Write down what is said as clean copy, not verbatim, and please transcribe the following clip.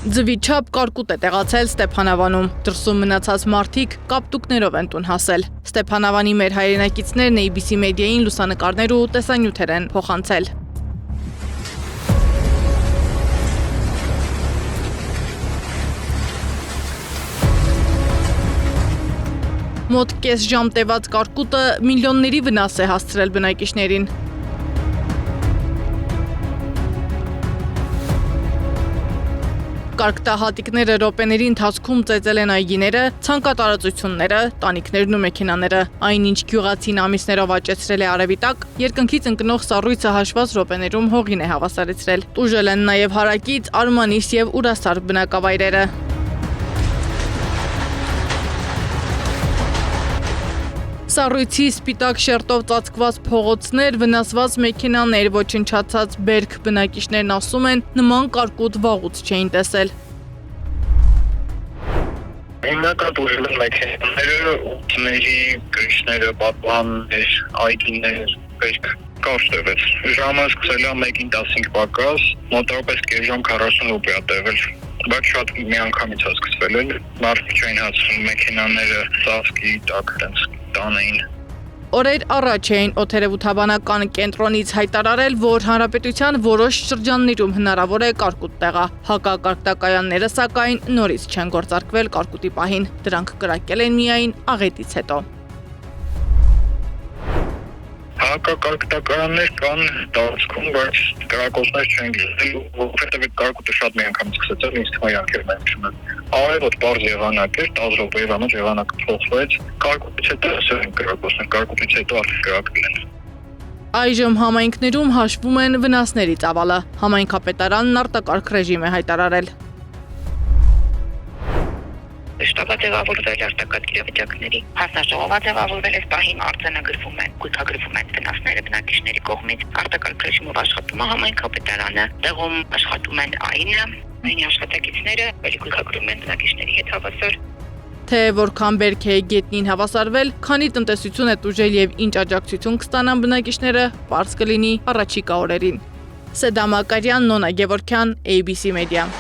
Ձվի չափ կարկուտ է տեղացել Ստեփանավանում։ Դրսում մնացած մարդիկ կապտուկներով են տուն հասել։ Ստեփանավանի մեր հայրենակիցներն ABC մեդիային լուսանկարներ ու տեսանյութեր են փոխանցել։ Մոտ կես ժամ տևած կարկուտը միլիոնների վնաս է հասցրել բնակիչներին։ Կարկտահատիկները րոպեների ընթացքում ծեծել են այգիները, ցանկատարածությունները, տանիքներն ու մեքենաները։ Այնինչ գյուղացին ամիսներով աճեցրել է արևի տակ, երկնքից ընկնող սառույցը հաշված րոպեներում հողին է հավասարեցրել։ Տուժել են նաև հարակից, Արմանիս և Ուրասար բնակավայրերը։ Սառույցի սպիտակ շերտով ծածկված փողոցներ, վնասված մեքենաներ, ոչնչացած բերք բնակիչներն ասում են, նման կարկուտ վաղուց չէին տեսել։ Հիմնական տուժել են մեքենաները, ութների, գրիչները, պատուհաններ, այգիներ, բերք կարճ տևեց։ Ժամը սկսել է 1:15 պակաս, մոտավորապես կես ժամ 40 րոպե է տևել։ Բայց շատ միանգամից է սկսվել էլ, մարդիկ չէին հասցնում մեքենաները ծածկի տակ տանեին։ Օրեր առաջ էին օդերևութաբանական կենտրոնից հայտարարել, որ հանրապետության որոշ շրջաններում հնարավոր է կարկուտ տեղա։ Հակակարկտակայանները սակայն նորից չեն գործարկվել կարկուտի պահին։ Դրանք կրակել են միայն աղետից հետո։ Հակակարկտակայաններ կան տարածքում, բայց կրակոցներ չեն գտել, որովհետև այդ կարկուտը շատ միանգամից սկսեցել, ինձ թվում է յանքերն են շունել։ Արևոտ պարզ եղանակ էր, 10 րոպեի վանոց եղանակը փոխվեց, կարկուտից հետո ասել են կրակոցներ, կարկուտից հետո արդեն կրակվել են։ Այժմ համայնքներում հաշվում են վնասների ծավալը։ Համայնքապետարանն արտակարգ ռեժիմ է հայտարարել։ Շտաբը ձևավորվել արտակարգ իրավիճակների հանձնաժողովը ձևավորվել այս պահին արձանագրվում են, գույքագրվում են վնասները բնակիչների կողմից, արտակարգ ռեժիմով աշխատում է համայնքապետարանը, տեղում աշխատում են այնի աշխատակիցները, ելի գույքագրում են բնակիչների հետ հավասար։ Թե որքան բերք է գետնին հավասարվել, քանի տնտեսություն է տուժել եւ ինչ աջակցություն կստանան բնակիչները, պարզ կլինի առաջիկա օրերին։ Սեդա Մակարյան, Նոնա Գևորգյան, ABC Media։